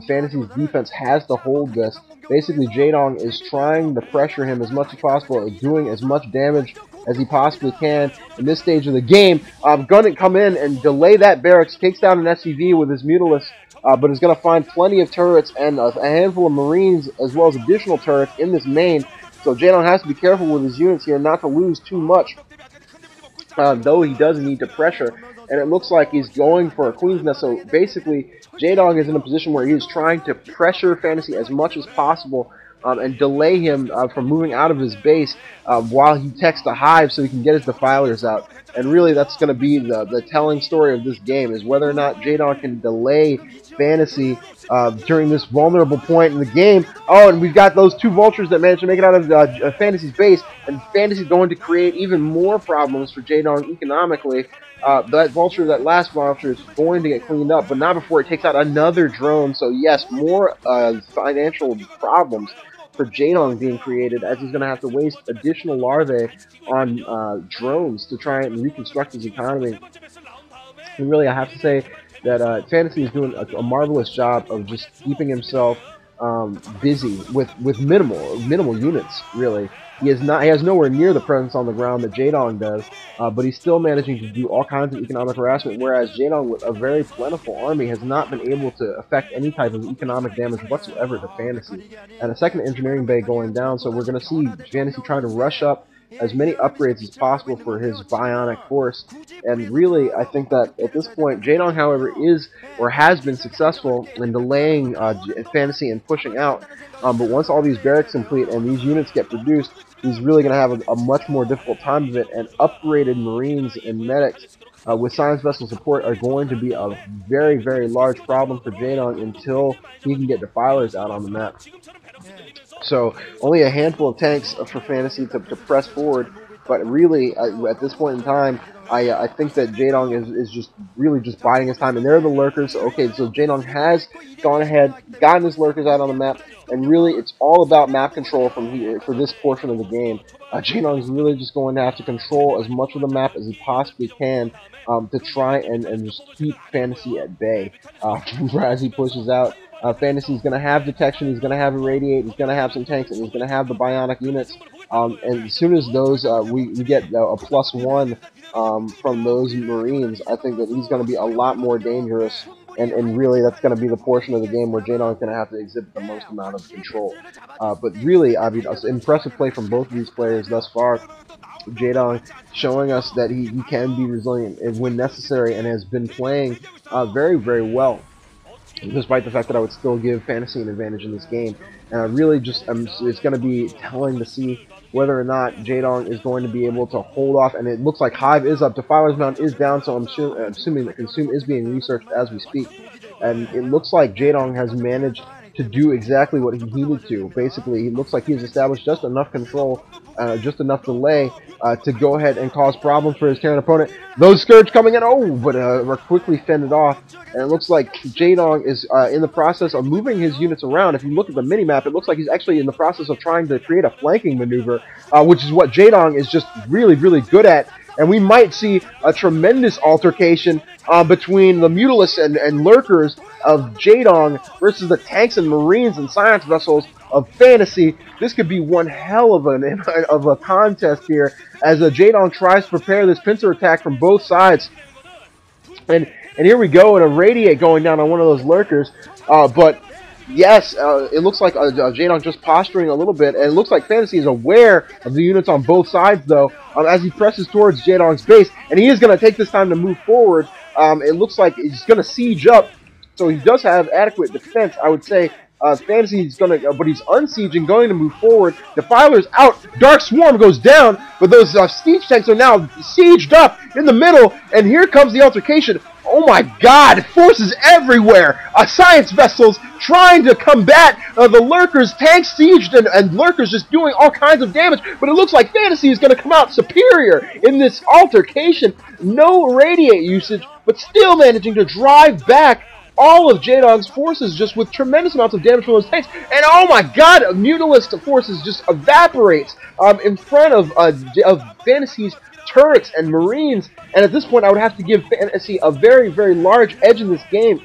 Fantasy's defense has to hold this. Basically, Jaedong is trying to pressure him as much as possible, doing as much damage as he possibly can in this stage of the game. Gonna come in and delay that barracks, takes down an SCV with his Mutalisk, but is going to find plenty of turrets and a handful of Marines as well as additional turrets in this main. So Jaedong has to be careful with his units here not to lose too much, though he does need to pressure. And it looks like he's going for a Queen's Nest, so basically Jaedong is in a position where he is trying to pressure Fantasy as much as possible and delay him from moving out of his base while he techs the Hive so he can get his Defilers out. And really that's going to be the telling story of this game, is whether or not Jaedong can delay Fantasy during this vulnerable point in the game. Oh, and we've got those two Vultures that managed to make it out of Fantasy's base, and Fantasy's going to create even more problems for Jaedong economically. That last Vulture is going to get cleaned up, but not before it takes out another drone. So yes, more financial problems for Jaedong being created, as he's going to have to waste additional larvae on drones to try and reconstruct his economy. And really, I have to say that Fantasy is doing a marvelous job of just keeping himself busy with minimal units. Really, he has nowhere near the presence on the ground that Jaedong does, but he's still managing to do all kinds of economic harassment. Whereas Jaedong, with a very plentiful army, has not been able to affect any type of economic damage whatsoever to Fantasy. And a second engineering bay going down, so we're going to see Fantasy trying to rush up as many upgrades as possible for his bionic force. And really, I think that at this point, Jaedong, however, is or has been successful in delaying Fantasy and pushing out. But once all these barracks complete and these units get produced, he's really going to have a much more difficult time of it. And upgraded Marines and medics with science vessel support are going to be a very, very large problem for Jaedong until he can get Defilers out on the map. So only a handful of tanks for Fantasy to press forward, but really at this point in time, I think that Jaedong is just really just biding his time. And there are the lurkers. Okay, so Jaedong has gone ahead, gotten his lurkers out on the map, and really it's all about map control from here for this portion of the game. Jaedong is really just going to have to control as much of the map as he possibly can to try and just keep Fantasy at bay as he pushes out. Fantasy is going to have detection, he's going to have irradiate, he's going to have some tanks, and he's going to have the bionic units. And as soon as those we get a +1 from those Marines, I think that he's going to be a lot more dangerous. And really, that's going to be the portion of the game where Jaedong is going to have to exhibit the most amount of control. But really, I mean, impressive play from both of these players thus far. Jaedong showing us that he can be resilient when necessary, and has been playing very, very well, despite the fact that I would still give Fantasy an advantage in this game. And I really just, it's going to be telling to see whether or not Jaedong is going to be able to hold off. And it looks like Hive is up, Defiler's Mound is down, so I'm assuming that Consume is being researched as we speak. And it looks like Jaedong has managed to do exactly what he needed to. Basically, it looks like he's established just enough control, just enough delay to go ahead and cause problems for his Terran opponent. Those Scourge coming in, but are quickly fended off. And it looks like Jaedong is in the process of moving his units around. If you look at the mini-map, it looks like he's actually in the process of trying to create a flanking maneuver, which is what Jaedong is just really, really good at. And we might see a tremendous altercation between the Mutalisks and Lurkers of Jaedong versus the tanks and Marines and science vessels of Fantasy. This could be one hell of a contest here, as Jaedong tries to prepare this pincer attack from both sides. And here we go, and a radiate going down on one of those Lurkers. But yes, it looks like Jaedong just posturing a little bit, and it looks like Fantasy is aware of the units on both sides, though, as he presses towards Jaedong's base, and he is going to take this time to move forward. It looks like he's going to siege up, so he does have adequate defense, I would say. Fantasy is going to, but he's unsieging, going to move forward. Defiler's out, Dark Swarm goes down, but those siege tanks are now sieged up in the middle, and here comes the altercation. Oh my god, forces everywhere! Science vessels trying to combat the Lurkers, tanks sieged, and Lurkers just doing all kinds of damage, but it looks like Fantasy is going to come out superior in this altercation. No radiate usage, but still managing to drive back all of Jaedong's forces just with tremendous amounts of damage from those tanks. And oh my god, Mutalisk forces just evaporates in front of Fantasy's turrets and Marines. And at this point, I would have to give Fantasy a very, very large edge in this game.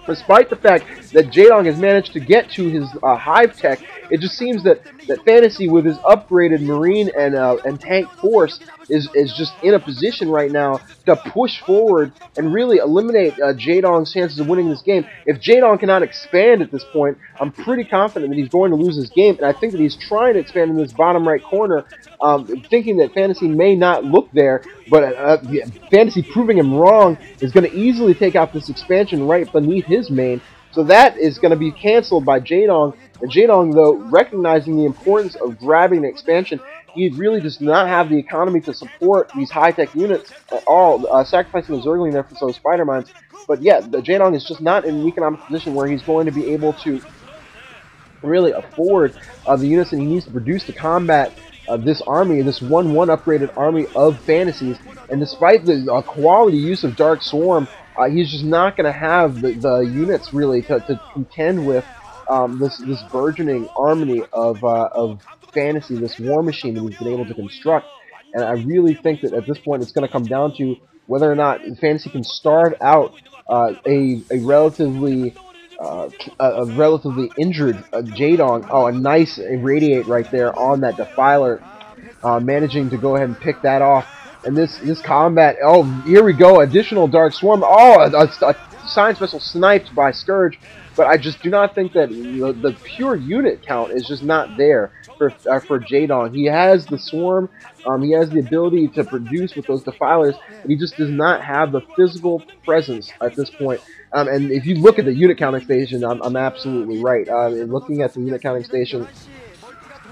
Despite the fact that Jaedong has managed to get to his hive tech, it just seems that Fantasy, with his upgraded Marine and tank force, is just in a position right now to push forward and really eliminate Jaedong's chances of winning this game. If Jaedong cannot expand at this point, I'm pretty confident that he's going to lose this game, and I think that he's trying to expand in this bottom right corner, thinking that Fantasy may not look there, but Fantasy proving him wrong is going to easily take out this expansion right beneath his main. So that is going to be canceled by Jaedong. And Jaedong, though, recognizing the importance of grabbing the expansion, he really does not have the economy to support these high-tech units at all, sacrificing the Zergling there for those spider mines. But yeah, Jaedong is just not in an economic position where he's going to be able to really afford the units that he needs to produce to combat this army, this 1-1 upgraded army of Fantasies. And despite the quality use of Dark Swarm, he's just not going to have the units really to contend with this burgeoning army of Fantasy, this war machine that he's been able to construct. And I really think that at this point it's going to come down to whether or not Fantasy can starve out a relatively injured Jaedong. Oh, a nice irradiate right there on that Defiler, managing to go ahead and pick that off. And this combat, oh, here we go, additional Dark Swarm. Oh, a Science Vessel sniped by Scourge, but I just do not think that the pure unit count is just not there for Jaedong. He has the Swarm, he has the ability to produce with those Defilers, but he just does not have the physical presence at this point. And if you look at the unit counting station, I'm absolutely right. Looking at the unit counting station,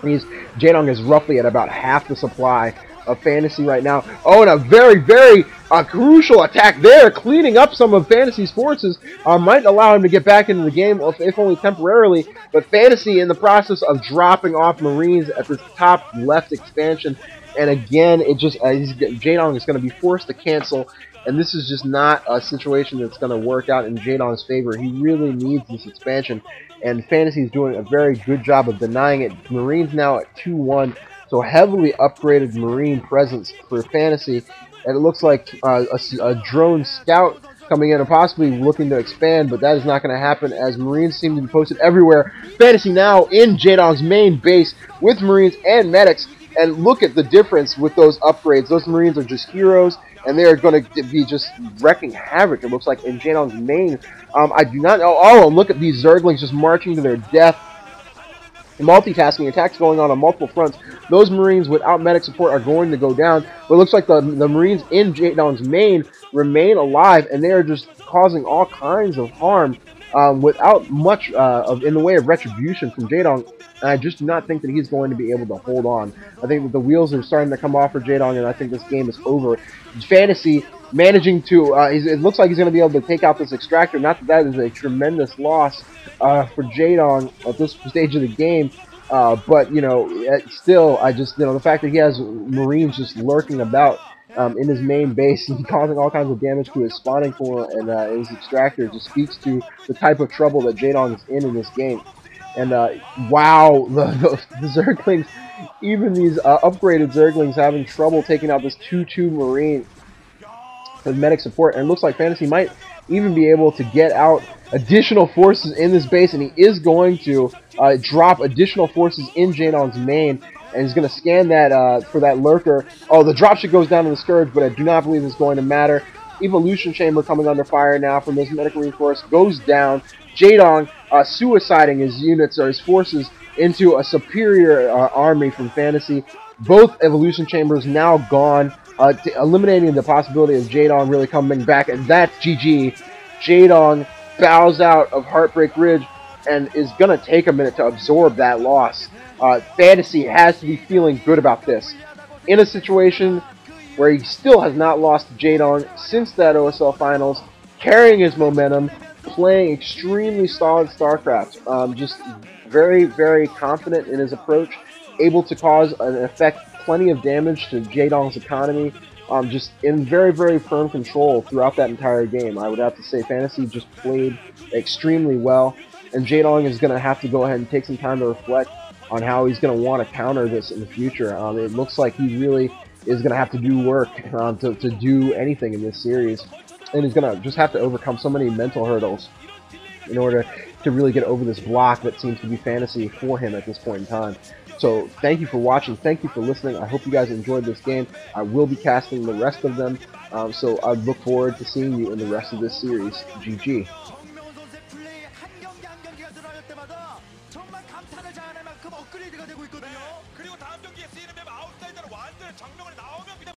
Jaedong is roughly at about half the supply of Fantasy right now. Oh, and a very, very crucial attack there, cleaning up some of Fantasy's forces, might allow him to get back into the game, if only temporarily. But Fantasy, in the process of dropping off Marines at this top left expansion, and again, it just Jaedong is going to be forced to cancel. And this is just not a situation that's going to work out in Jaedong's favor. He really needs this expansion, and Fantasy is doing a very good job of denying it. Marines now at 2-1. So heavily upgraded Marine presence for Fantasy, and it looks like a drone scout coming in and possibly looking to expand, but that is not going to happen as Marines seem to be posted everywhere. Fantasy now in Jaedong's main base with Marines and medics, and look at the difference with those upgrades. Those Marines are just heroes, and they are going to be just wrecking havoc, it looks like, in Jaedong's main. I do not know. Oh, look at these Zerglings just marching to their death. Multitasking attacks going on multiple fronts. Those Marines without medic support are going to go down, but it looks like the Marines in Jaedong's main remain alive, and they are just causing all kinds of harm without much in the way of retribution from Jaedong. And I just do not think that he's going to be able to hold on. I think that the wheels are starting to come off for Jaedong, and I think this game is over. Fantasy managing to, it looks like he's going to be able to take out this extractor. Not that that is a tremendous loss for Jaedong at this stage of the game, but you know, still, the fact that he has Marines just lurking about in his main base and causing all kinds of damage to his spawning core and his extractor just speaks to the type of trouble that Jaedong is in this game. And wow, the Zerglings, even these upgraded Zerglings having trouble taking out this 2-2 Marine with medic support. And it looks like Fantasy might even be able to get out additional forces in this base, and he is going to drop additional forces in Jaedong's main, and he's going to scan that for that lurker. Oh, the dropship goes down to the Scourge, but I do not believe it's going to matter. Evolution Chamber coming under fire now from this medical reinforce goes down. Jaedong suiciding his units or his forces into a superior army from Fantasy. Both Evolution Chambers now gone, eliminating the possibility of Jaedong really coming back, and that's GG. Jaedong bows out of Heartbreak Ridge and is going to take a minute to absorb that loss. Fantasy has to be feeling good about this. In a situation where he still has not lost to Jaedong since that OSL Finals, carrying his momentum, playing extremely solid StarCraft, just very, very confident in his approach, able to cause and affect plenty of damage to Jaedong's economy, just in very, very firm control throughout that entire game. I would have to say Fantasy just played extremely well, and Jaedong is going to have to go ahead and take some time to reflect on how he's going to want to counter this in the future. It looks like he really is going to have to do work to do anything in this series, and he's going to just have to overcome so many mental hurdles in order to really get over this block that seems to be fantasy for him at this point in time. So thank you for watching. Thank you for listening. I hope you guys enjoyed this game. I will be casting the rest of them. So I look forward to seeing you in the rest of this series. GG. 정말 감탄을 자아낼 만큼 업그레이드가 되고 있거든요. 그리고 다음 경기에 쓰이는 맵 아웃사이더로 완전 정명을 나오면 그냥